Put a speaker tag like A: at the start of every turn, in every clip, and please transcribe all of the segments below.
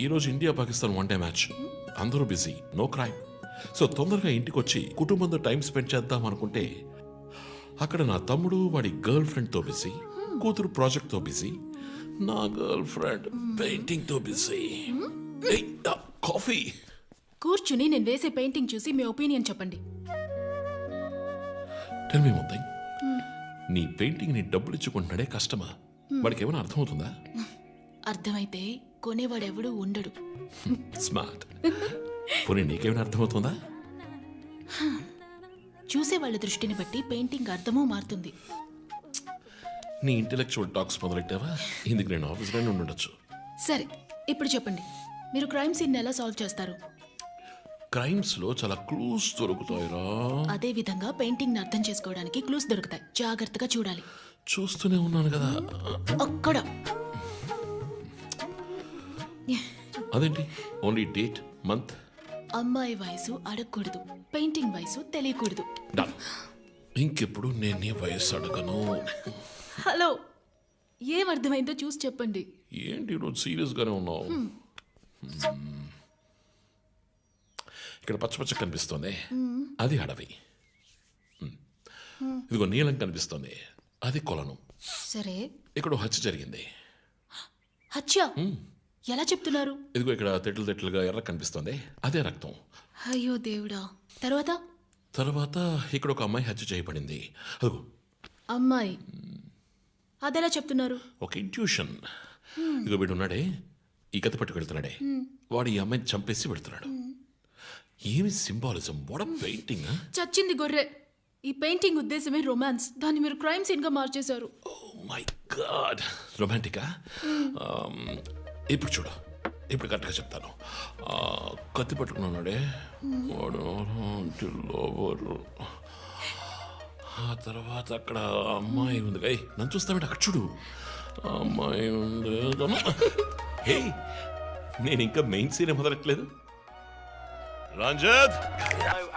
A: ఈరోజు India Pakistan one day match, అందరూ busy, no crime. So తొందరగా ఇంటికి వచ్చి కుటుంబంతో టైం స్పెండ్ చేద్దాం అనుకుంటే అక్కడ నా తమ్ముడు వాడి గర్ల్ ఫ్రెండ్తో బిజీ, కూతురు ప్రాజెక్ట్తో బిజీ, నా గర్ల్ ఫ్రెండ్ పెయింటింగ్తో బిజీ. కాఫీ.
B: కూర్చుని నేను వేసే పెయింటింగ్ చూసి మీ ఒపీనియన్ చెప్పండి.
A: టెల్ మీ వన్ థింగ్, నీ పెయింటింగ్ ని డబ్బులు ఇచ్చుకుంటున్నాడే కష్టమా? వాడికి ఏమైనా అర్థమవుతుందా?
B: అర్థమైతే కొనేవాడెవడూ ఉండడు.
A: స్మార్ట్. పోనీ నీకేమైనా అర్థమవుతుందా?
B: చూసే వాళ్ళ దృష్టిని బట్టి పెయింటింగ్ అర్థమూ మారుతుంది.
A: నీ ఇంటెలెక్చువల్ టాక్స్ మొదలెట్టావా? ఇందుకు నేను ఆఫీస్లోనే ఉండొచ్చు.
B: సరే, ఇప్పుడు చెప్పండి, మీరు క్రైమ్ సీన్ ఎలా సాల్వ్ చేస్తారు?
A: క్రైమ్స్ లో చాలా క్లూస్ దొరుకుతాయిరా.
B: అదే విధంగా పెయింటింగ్ ని అర్థం చేసుకోవడానికి క్లూస్ దొరుకుతాయి. జాగ్రత్తగా చూడాలి.
A: చూస్తూనే ఉన్నాను కదా.
B: అక్కడ
A: అదేంటి, ఓన్లీ డేట్, మంత్?
B: అమ్మాయి వయసు అడగకూడదు, పెయింటింగ్ వయసు తెలియకూడదు.
A: ఇంకెప్పుడు నేను నీ వయసు అడగను.
B: హలో, ఏం అర్థమైందో చూసి చెప్పండి.
A: ఏంటి ఈరోజు సీరియస్ గానే ఉన్నావు? ఇక్కడ పచ్చ పచ్చ కనిపిస్తోంది, అది అడవి. ఇదిగో నీలం కనిపిస్తోంది, అది కొలను.
B: సరే,
A: ఇక్కడ హత్య జరిగింది.
B: హత్య ఎలా చెప్తున్నారు?
A: ఇదిగో ఇక్కడ తెట్లు తెట్లుగా ఎర్ర కనిపిస్తోంది, అదే రక్తం.
B: అయ్యో దేవుడా. తర్వాత
A: ఇక్కడ ఒక అమ్మాయి హత్య చేయబడింది. అదిగో
B: అమ్మాయి, అదెలా చెప్తున్నారు?
A: ఒక ఇంట్యూషన్. ఇదిగో వీడు ఉన్నాడే, ఈ కత్తి పట్టుకు వెళ్తున్నాడే, వాడు ఈ అమ్మాయిని చంపేసి వెళ్తున్నాడు. ఏమి సింబాలిజం, వాట్ పెయింటింగ్.
B: చచ్చింది గొర్రె. ఈ పెయింటింగ్ ఉద్దేశమే రొమాన్స్, దాన్ని మీరు క్రైమ్ సీన్ గా మార్చేశారు.
A: ఓ మై గాడ్, రొమాంటికా? ఇప్పుడు చూడు, ఇప్పుడు కరెక్ట్గా చెప్తాను. కత్తి పట్టుకున్నాడే వాడు లోవరు. ఆ తర్వాత అక్కడ అమ్మాయి ఉంది. నన్ను చూస్తామంటే అక్కడ చూడు, అమ్మాయి ఉంది. హే, నేను ఇంకా మెయిన్ సీన్ మొదలట్లేదు. Ranjith,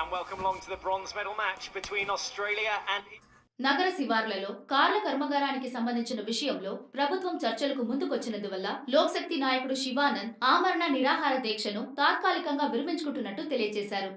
C: and welcome along to the bronze medal match between Australia and
D: నగర శివార్లలో కార్ల కర్మాగారానికి సంబంధించిన విషయంలో ప్రభుత్వం చర్చలకు ముందుకొచ్చినందువల్ల లోక్శక్తి నాయకుడు శివానంద్ ఆమరణ నిరాహార దీక్షను తాత్కాలికంగా విరమించుకుంటున్నట్టు తెలియజేశారు.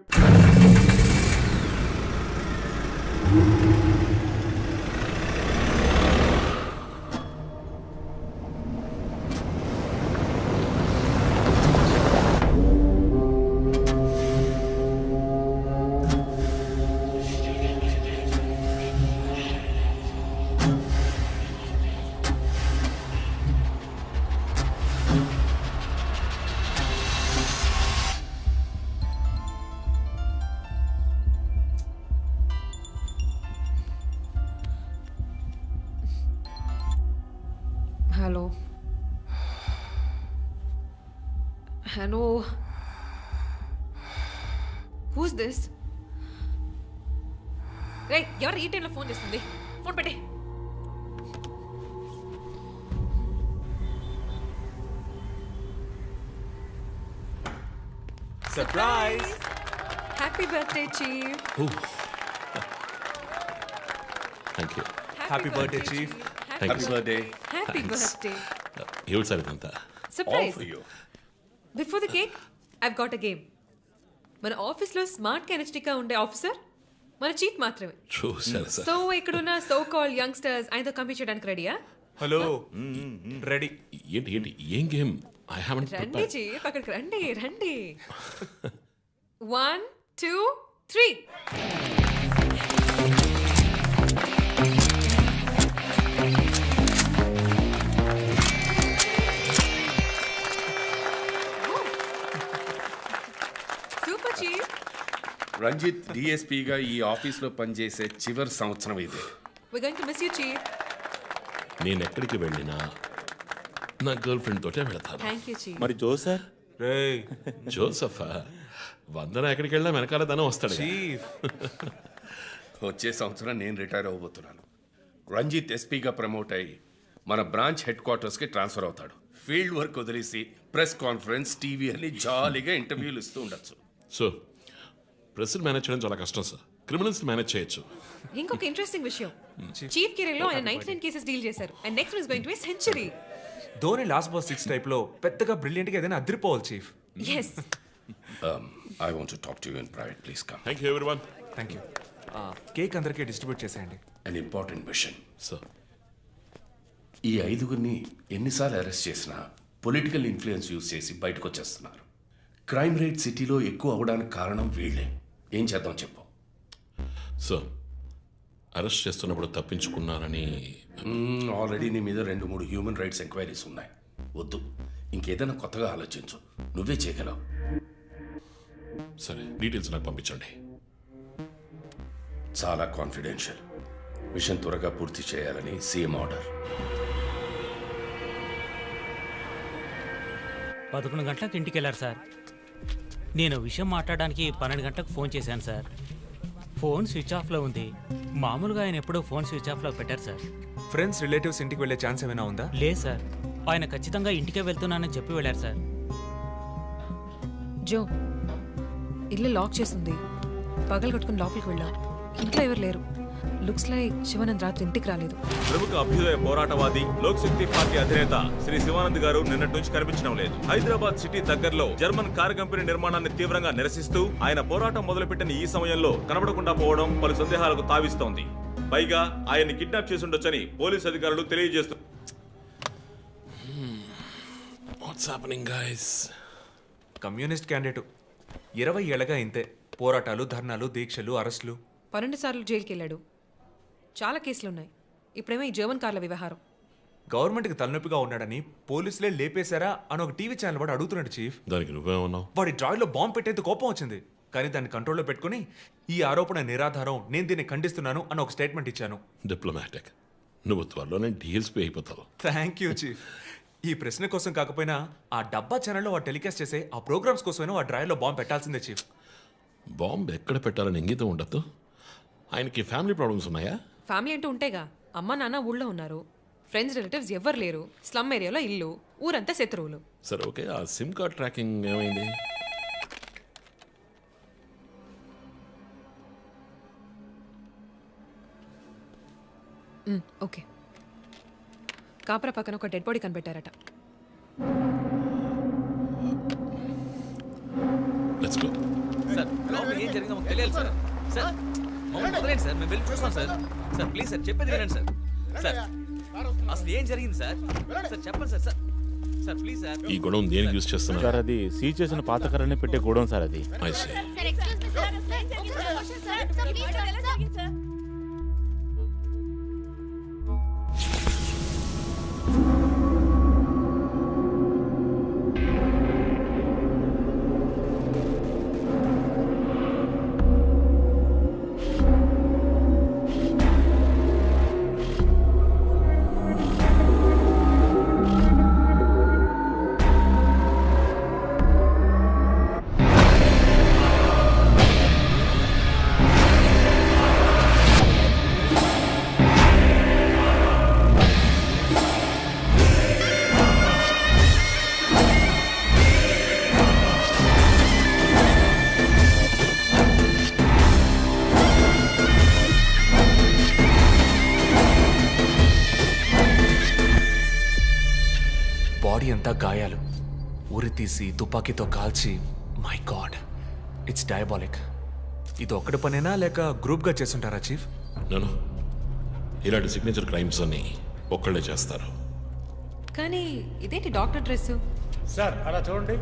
E: Hello. Who's this? Hey, ఎవరు ఈ టైంలో ఫోన్ చేస్తుంది? ఫోన్ పెట్టే.
F: Surprise!
E: Happy birthday, Chief.
A: Thank you.
F: Happy birthday, Chief.
A: Thank
F: Happy
A: you.
F: birthday.
E: Happy
A: Thanks.
E: birthday.
A: ఏమిటి సార్ ఇదంతా?
F: All
E: Surprise.
F: for you.
E: Before the cake, I've got a game. మన ఆఫీస్లో smart కెనెస్టిక్గా ఉండే officer మన chief మాత్రమే.
A: చూసారు sir.
E: So ఇక్కడున్న so call youngsters ఆయనతో కంపీట్ చేయడానికి రెడీయా?
F: Hello. Ready.
A: ఏంటి ఏంటి ఏం గేమ్? ఐ హావెంట్
E: రండి
A: ప్రిపేర్డ్.
E: చీఫ్, అక్కడికి రండి రండి. 1 2 3. Super chief.
G: రంజిత్ డిఎస్పీగా ఈ ఆఫీస్లో పనిచేసే చివరి సంవత్సరం ఇది.
E: We're going to miss you, Chief.
A: నేను ఎక్కడికి వెళ్ళినా నా గర్ల్ ఫ్రెండ్ తోటే వెళతాను.
E: Thank you, Chief.
F: మరి జో సార్? రేయ్
A: జోసఫా, వందన ఎక్కడికి వెళ్ళినా వెనకాల తన వస్తాడు.
F: చీఫ్.
G: వచ్చే సంవత్సరం నేను రిటైర్ అవ్వబోతున్నాను. రంజిత్ ఎస్పీగా ప్రమోట్ అయ్యి మన బ్రాంచ్ హెడ్ క్వార్టర్స్కి ట్రాన్స్ఫర్ అవుతాడు. ఫీల్డ్ వర్క్ వదిలేసి ప్రెస్ కాన్ఫరెన్స్, టీవీ అని జాలీగా ఇంటర్వ్యూలు ఇస్తూ ఉండొచ్చు.
A: సో ప్రెస్ని మేనేజ్ చేయడం చాలా కష్టం సార్. క్రిమినల్స్ మేనేజ్ చేయొచ్చు.
E: ఇంకొక ఇంట్రెస్టింగ్ విషయం, చీఫ్ కెరీర్ లో ఆయన 99 కేసెస్ డీల్ చేశారు. And next is going to be century.
F: Dhoni last boss 6 type లో పెద్దగా బ్రిలియంట్ గా ఏదైనా అదిరిపోవాలి chief.
E: Yes
G: I want to talk to you in private please come.
A: Thank you everyone.
F: Thank you. Cake అందరికీ distribute చేసేయండి.
G: An important machine.
A: Sir
G: ఈ 5గురిని ఎన్నిసార్లు arrest చేసినా పొలిటికల్ ఇన్ఫ్లుయెన్స్ యూజ్ చేసి బయటకు వచ్చేస్తున్నారు. క్రైమ్ రేట్ సిటీలో ఎక్కువ అవడానికి కారణం వీళ్ళే. ఏం చేద్దాం చెప్పు.
A: సార్ అరెస్ట్ చేస్తున్నప్పుడు తప్పించుకున్నారని
G: ఆల్రెడీ నీ మీద 2-3 హ్యూమన్ రైట్స్ ఎంక్వైరీస్ ఉన్నాయి. వద్దు, ఇంకేదైనా కొత్తగా ఆలోచించు. నువ్వే చేయగలవు.
A: సరే డీటెయిల్స్ నాకు పంపించండి.
G: చాలా కాన్ఫిడెన్షియల్. మిషన్ త్వరగా పూర్తి చేయాలని సీఎం ఆర్డర్.
H: 11 గంటలకు ఇంటికి వెళ్ళారు సార్. నేను విషయం మాట్లాడడానికి 12 గంటలకు ఫోన్ చేశాను సార్. ఫోన్ స్విచ్ ఆఫ్లో ఉంది. మామూలుగా ఆయన ఎప్పుడూ ఫోన్ స్విచ్ ఆఫ్లో పెట్టారు సార్.
F: ఫ్రెండ్స్ రిలేటివ్స్ ఇంటికి వెళ్ళే ఛాన్స్ ఏమైనా ఉందా?
H: లేదు సార్, ఆయన ఖచ్చితంగా ఇంటికే వెళ్తున్నానని చెప్పి వెళ్ళారు సార్.
E: జో, ఇల్లు లాక్ చేస్తుంది. పగలు కట్టుకుని లోపలికి వెళ్ళాం. ఇంట్లో ఎవరు లేరు. లుక్స్ లైక్ శివానంద్ రాత్రి ఇంటికి రాలేదు.
I: ప్రముఖ అభ్యుదయ పోరాటవాది లోక్ శక్తి పార్టీ అధినేత శ్రీ శివానంద్ గారు నిన్నటి నుంచి కనిపించడం లేదు. హైదరాబాద్ సిటీ దగ్గరలో జర్మన్ కారు కంపెనీ నిర్మాణాన్ని తీవ్రంగా నిరసిస్తూ ఆయన పోరాటం మొదలుపెట్టిన ఈ సమయంలో కనబడకుండా పోవడం పలు సందేహాలకు తావిస్తోంది. పైగా ఆయన్ని కిడ్నాప్ చేసి ఉండొచ్చని పోలీసు అధికారులు తెలియజేస్తున్నారు.
A: What's happening guys?
F: Communist candidate 20 ఏళ్ళగా ఇంతే. పోరాటాలు, ధర్నాలు, దీక్షలు, అరెస్టులు.
E: 12 సార్లు జైలుకి వెళ్ళాడు. చాలా కేసులు ఉన్నాయి. ఇప్పుడేమో ఈ జర్మన్ కార్ల వ్యవహారం.
F: గవర్నమెంట్కి తలనొప్పిగా ఉన్నాడని పోలీసులే లేపేశారా అని ఒక టీవీ ఛానల్ వాడు అడుగుతున్నాడు చీఫ్.
A: దానికి నువ్వేమన్నావు?
F: వాడి డ్రాయిలో బాంబు పెట్టేందుకు కోపం వచ్చింది, కానీ దాన్ని కంట్రోల్లో పెట్టుకుని ఈ ఆరోపణ నిరాధారం, నేను దీన్ని ఖండిస్తున్నాను అని ఒక స్టేట్మెంట్ ఇచ్చాను.
A: డిప్లొమాటిక్. నువ్వు త్వరలోనే డీఎల్స్పీ అయిపోతావు.
F: Thank you chief. ఈ ప్రశ్న కోసం కాకపోయినా ఆ డబ్బా ఛానల్లో వాడు టెలికాస్ట్ చేసే ఆ ప్రోగ్రామ్స్ కోసమైనా ఆ డ్రాయిలో బాంబు పెట్టాల్సిందే చీఫ్.
A: బాంబు ఎక్కడ పెట్టాలని ఇంగితం ఉండద్దు. ఆయనకి ఫ్యామిలీ ప్రాబ్లమ్స్ ఉన్నాయా?
E: ఫ్యామిలీ అంటూ ఉంటేగా. అమ్మ నాన్న ఊళ్ళో ఉన్నారు. ఫ్రెండ్స్ రిలేటివ్స్ ఎవ్వరు లేరు. స్లమ్ ఏరియాలో ఇల్లు, ఊరంతా శత్రువులు.
A: సరే ఓకే, ఆ సిమ్ కార్డ్ ట్రాకింగ్ ఏమైంది?
E: ఓకే. కాపరా పక్కన ఒక డెడ్ బాడీ కనిపెట్టారట.
A: Let's go.
J: సార్ లోపల ఏం జరిగిందో మాకు తెలియాలి సార్. సార్ మమ్మల్ని వదిలేండి సార్, మేము వెళ్ళి చూస్తాం సార్. సార్ ప్లీజ్ సార్, చెప్పేది వినండి సార్. సార్ అసలు ఏం జరిగింది సార్? సార్ చెప్పండి sir. Sir sir please sir.
A: ఈ గొడవ దేనికి యూజ్ చేస్తున్నారు?
K: సార్ అది సీజ్ చేసిన పాత కర్రని పెట్టే గోడౌన్ సార్ అది.
A: I see.
F: బాడీ అంతా గాయాలు, ఉరి తీసి తుపాకీతో కాల్చి. My God, it's diabolic. ఇది ఒక్కడి పనేనా లేక గ్రూప్గా చేస్తుంటారా చీఫ్?
A: నేను ఇలాంటి సిగ్నేచర్ క్రైమ్స్ అన్ని ఒక్కళ్ళే చేస్తారు.
E: కానీ ఇదేంటి డాక్టర్ డ్రెస్?
K: సార్ అలా చూడండి.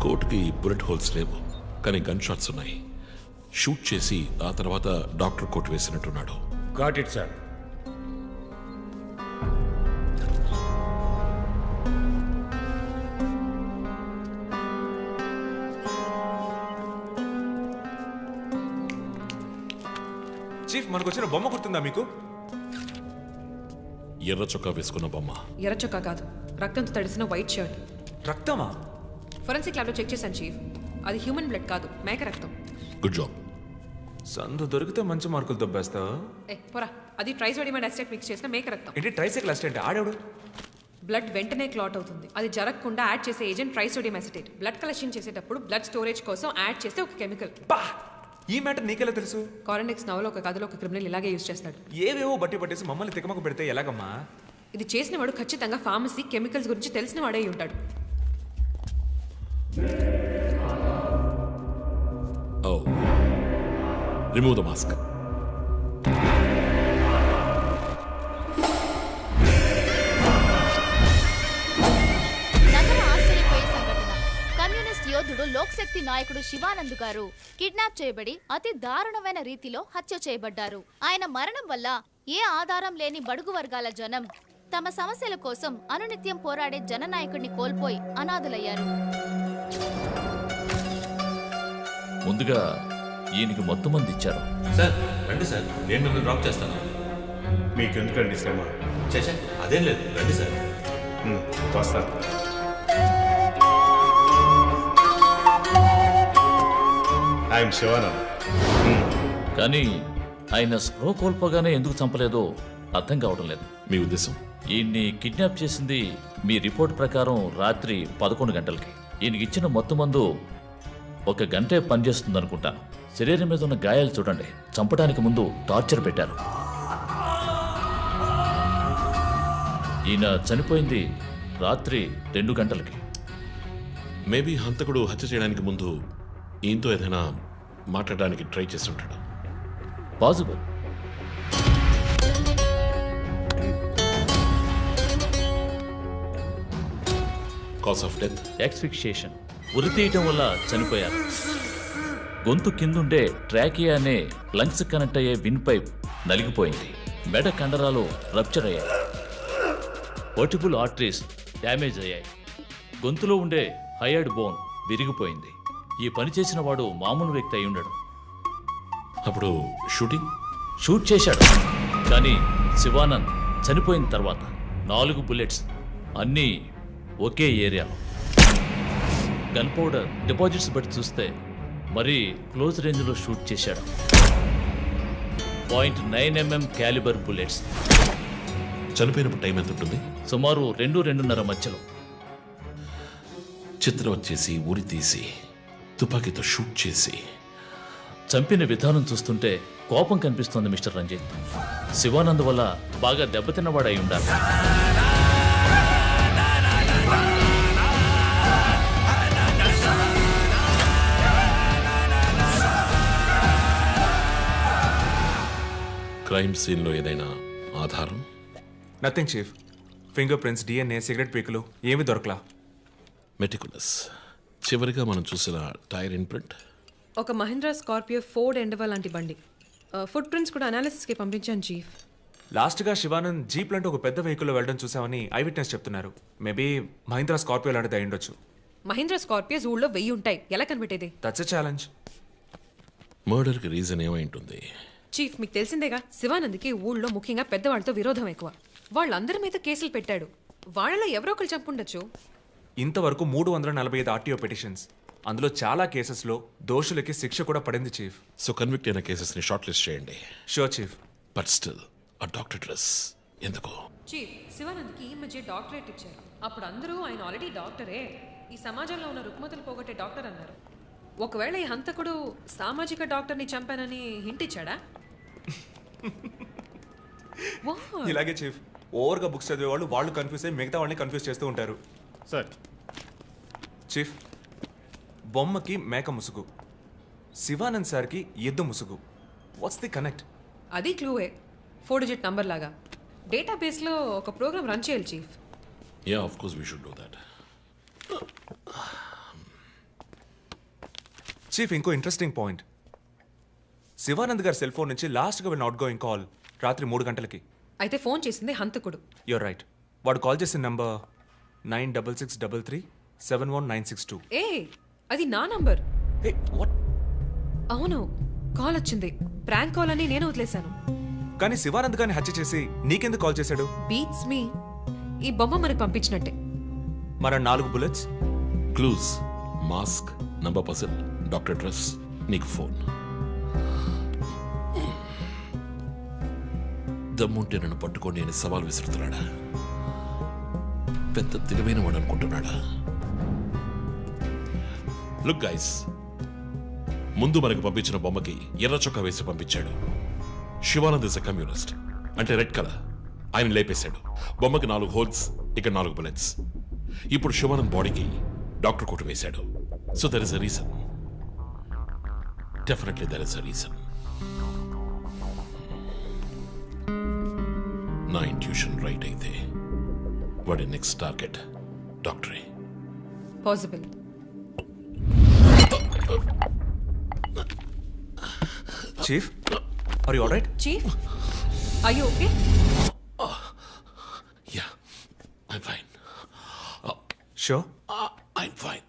A: కోట్కి బుల్లెట్ హోల్స్ లేవు, కానీ గన్ షాట్స్ ఉన్నాయి. షూట్ చేసి ఆ తర్వాత డాక్టర్ కోట్ వేసినట్టున్నాడు.
K: Got it sir.
F: చీఫ్ మనకు వచ్చిన బొమ్మ గుర్తుందా మీకు?
A: ఎర్ర చొక్కా వేసుకున్న బొమ్మ.
E: ఎర్ర చొక్కా కాదు, రక్తంతో తడిసిన వైట్ షర్ట్.
F: రక్తమా?
E: ఫొరెన్సిక్ ల్యాబ్లో చెక్ చేశాను చీఫ్. అది హ్యూమన్ బ్లడ్ కాదు, మేక రక్తం.
A: Good job.
F: సందు దొరికితే మంచి మార్కులు దొబ్బేస్తావా?
E: పోరా, అది ట్రైసోడియం అసిటేట్ మిక్స్ చేసిన మేక రక్తం.
F: ఏంటి ట్రైసైకిల్ అసిస్టెంట్ ఆడాడు?
E: బ్లడ్ వెంటనే క్లాట్ అవుతుంది. అది జరగకుండా యాడ్ చేసే agent trisodium acetate. Blood collection చేసేటప్పుడు బ్లడ్ స్టోరేజ్ కోసం యాడ్ చేసే ఒక కెమికల్.
F: బా, ఈ మ్యాటర్ నీకెలా తెలుసు?
E: కారెండెక్స్ నవలో ఒక కథలో ఒక క్రిమినల్ ఇలాగే యూజ్ చేస్తాడు.
F: ఏవేవో బట్టి పట్టేసి మమ్మల్ని తికమక పెడితే ఎలాగమ్మా?
E: ఇది చేసిన వాడు ఖచ్చితంగా ఫార్మసీ కెమికల్స్ గురించి తెలిసిన వాడే అయి ఉంటాడు.
A: ఓ, రిమూవ్ ద మాస్క్.
D: నగర ఆశ్చర్యపోయే సంఘటన. కమ్యూనిస్ట్ యోధుడు లోక్శక్తి నాయకుడు శివానంద్ గారు కిడ్నాప్ చేయబడి అతి దారుణమైన రీతిలో హత్య చేయబడ్డారు. ఆయన మరణం వల్ల ఏ ఆధారం లేని బడుగు వర్గాల జనం తమ సమస్యల కోసం అనునిత్యం పోరాడే జననాయకుడిని కోల్పోయి అనాథులయ్యారు.
J: ముందుగా ఈయనకి మొత్తం మంది ఇచ్చారు.
K: సార్ రండి సార్, నేను మిమ్మల్ని డ్రాప్ చేస్తాను.
L: మీకెందుకండి శ్రమ?
K: చేసా అదేం లేదు, రండి సార్.
L: వస్తాను. ఐఎమ్ శివానంద్.
J: కానీ ఆయన స్ప్రో కోల్పోగానే ఎందుకు చంపలేదో అర్థం కావడం లేదు.
A: మీ ఉద్దేశం?
J: ఈయన్ని కిడ్నాప్ చేసింది మీ రిపోర్ట్ ప్రకారం రాత్రి 11 గంటలకి. ఈయనకి ఇచ్చిన మొత్తం మందు 1 గంటే పనిచేస్తుంది అనుకుంటాను. శరీరం మీద ఉన్న గాయాలు చూడండి. చంపడానికి ముందు టార్చర్ పెట్టారు. ఈయన చనిపోయింది రాత్రి 2 గంటలకి.
A: మేబీ హంతకుడు హత్య చేయడానికి ముందు ఈయనతో ఏదైనా మాట్లాడడానికి ట్రై చేసి ఉంటాడు.
J: Possible.
A: Cause of death?
J: Asphyxiation. ఉరి తీయటం వల్ల చనిపోయారు. గొంతు కిందుండే ట్రాకియా అనే లంగ్స్ కనెక్ట్ అయ్యే విన్ పైప్ నలిగిపోయింది. మెడ కండరాలు రప్చర్ అయ్యాయి. వర్టిబుల్ ఆర్టరీస్ డ్యామేజ్ అయ్యాయి. గొంతులో ఉండే హైయర్డ్ బోన్ విరిగిపోయింది. ఈ పని చేసిన వాడు మామూలు వ్యక్తి అయి ఉండడు.
A: అప్పుడు
J: షూట్ చేశాడు. కానీ శివానంద్ చనిపోయిన తర్వాత 4 బుల్లెట్స్ అన్నీ ఒకే ఏరియాలో. గన్ పౌడర్ డిపాజిట్స్ బట్టి చూస్తే మరీ క్లోజ్ రేంజ్లో షూట్ చేశాడు. 0.9 mm క్యాలిబర్ బుల్లెట్స్.
A: చనిపోయినప్పుడు టైం ఎంత ఉంటుంది?
J: సుమారు 2-2:30 మధ్యలో.
A: చిత్రం వచ్చేసి ఉరి తీసి తుపాకీతో షూట్ చేసి
J: చంపిన విధానం చూస్తుంటే కోపం కనిపిస్తోంది మిస్టర్ రంజిత్. శివానంద్ వల్ల బాగా దెబ్బతిన్నవాడై ఉండాలి.
A: క్రైమ్ సీన్లో ఏదైనా ఆధారం?
F: Nothing chief. Finger prints, DNA, cigarette పీకులు ఏమీ దొరకలా.
A: మెటికులస్. చివరిగా మనం చూసిన టైర్ ఇన్ప్రింట్?
E: ఒక మహీంద్రా స్కార్పియో ఫోర్డ్ ఎండవా లాంటి బండి. ఫుట్ ప్రింట్స్ కూడా అనాలిసిస్కి పంపించాను చీఫ్.
F: లాస్ట్గా శివానంద్ జీప్ లాంటి ఒక పెద్ద వెహికల్లో వెళ్ళడం చూసామని ఐ విట్నెస్ చెప్తున్నారు. మేబీ మహీంద్రా స్కార్పియో లాంటిది అయి ఉండొచ్చు.
E: మహీంద్రా స్కార్పియోస్ ఊళ్ళో 1000 ఉంటాయి. ఎలా కనిపెట్టేది?
F: That's a challenge.
A: మర్డర్కి రీజన్ ఏమై ఉంటుంది?
E: చీఫ్, మీకు తెలిసిందేగా, శివానంద్కి ఊళ్ళో ముఖ్యంగా పెద్దవాళ్ళతో విరోధం ఎక్కువ. వాళ్ళందరి మీద కేసులు పెట్టాడు. వాళ్ళలో ఎవరో ఒకరు చంపుండొచ్చు.
F: ఇంతవరకు 345 ఆర్టీఓ పిటిషన్స్. అందులో చాలా కేసెస్లో దోషులకి శిక్ష కూడా పడింది చీఫ్.
A: సో కన్విక్ట్ అయిన కేసెస్ని షార్ట్ లిస్ట్ చేయండి.
F: Sure chief.
A: బట్ స్టిల్ ఆ డాక్టర్ డ్రెస్ ఎందుకు?
E: చీఫ్, శివానంద్కి ఈ మధ్య డాక్టరేట్ ఇచ్చారు. అప్పుడు అందరూ ఆయన ఆల్రెడీ డాక్టరే, ఈ సమాజంలో ఉన్న రుగ్మతలు పోగొట్టే డాక్టర్ అన్నారు. ఒకవేళ ఈ హంతకుడు సామాజిక డాక్టర్ని చంపానని హింట్ ఇచ్చాడా?
F: ఇలాగే చీఫ్, ఓవర్గా బుక్స్ చదివే వాళ్ళు కన్ఫ్యూజ్ అయ్యి మిగతా వాళ్ళని కన్ఫ్యూజ్ చేస్తూ ఉంటారు.
L: సార్,
F: చీఫ్, బొమ్మకి మేక ముసుగు, శివానంద్ సార్కి ఎద్దు ముసుగు. What's the connect?
E: అది క్లూవే. 4 డిజిట్ నంబర్ లాగా. డేటాబేస్లో ఒక ప్రోగ్రామ్ రన్ చేయాలి chief.
A: Yeah, of course we should do that.
F: Chief, ఇంకో ఇంట్రెస్టింగ్ పాయింట్. శివానంద్ గారి సెల్ ఫోన్ నుంచి లాస్ట్గా వెళ్ళిన అవుట్ గోయింగ్ కాల్ రాత్రి 3 గంటలకి.
E: అయితే ఫోన్ చేసింది హంతకుడు.
F: You're right. వాడు కాల్ చేసిన నంబర్ 9663371962.
E: ఏ, అది నా నంబర్.
F: Hey, what?
E: అవును, కాల్ వచ్చింది. ప్రాంక్ కాల్ అని నేను వదిలేశాను.
F: కానీ శివానంద్ గారిని హత్య చేసి నీకెందుకు కాల్ చేశాడు?
E: బీట్స్ మీ. ఈ బొమ్మ మనకు పంపించినట్టే.
F: మన 4 bullets,
A: clues, mask, number puzzle, doctor dress, నీకు ఫోన్. దమ్ముంటే నన్ను పట్టుకోండి అని సవాల్ విసురుతున్నాడా? పెద్ద తెలివైన వాడు అనుకుంటున్నాడా? లుక్ గైస్, ముందు మనకు పంపించిన బొమ్మకి ఎర్ర చొక్కా వేసి పంపించాడు. శివానంద్ ఇస్ ఎ కమ్యూనిస్ట్, అంటే రెడ్ కలర్. ఆయన లేపేశాడు. బొమ్మకి 4 హోల్స్, ఇక్కడ 4 బుల్లెట్స్. ఇప్పుడు శివానంద్ బాడీకి డాక్టర్ కోట్ వేశాడు. So there is a reason. Definitely there is a reason. నా ఇంట్యూషన్ రైట్ అయితే వాడి నెక్స్ట్ టార్గెట్ డాక్టరే.
E: Possible.
F: Chief, are you alright?
E: Chief, are you okay?
A: Yeah, I'm fine.
F: Sure?
A: I'm fine.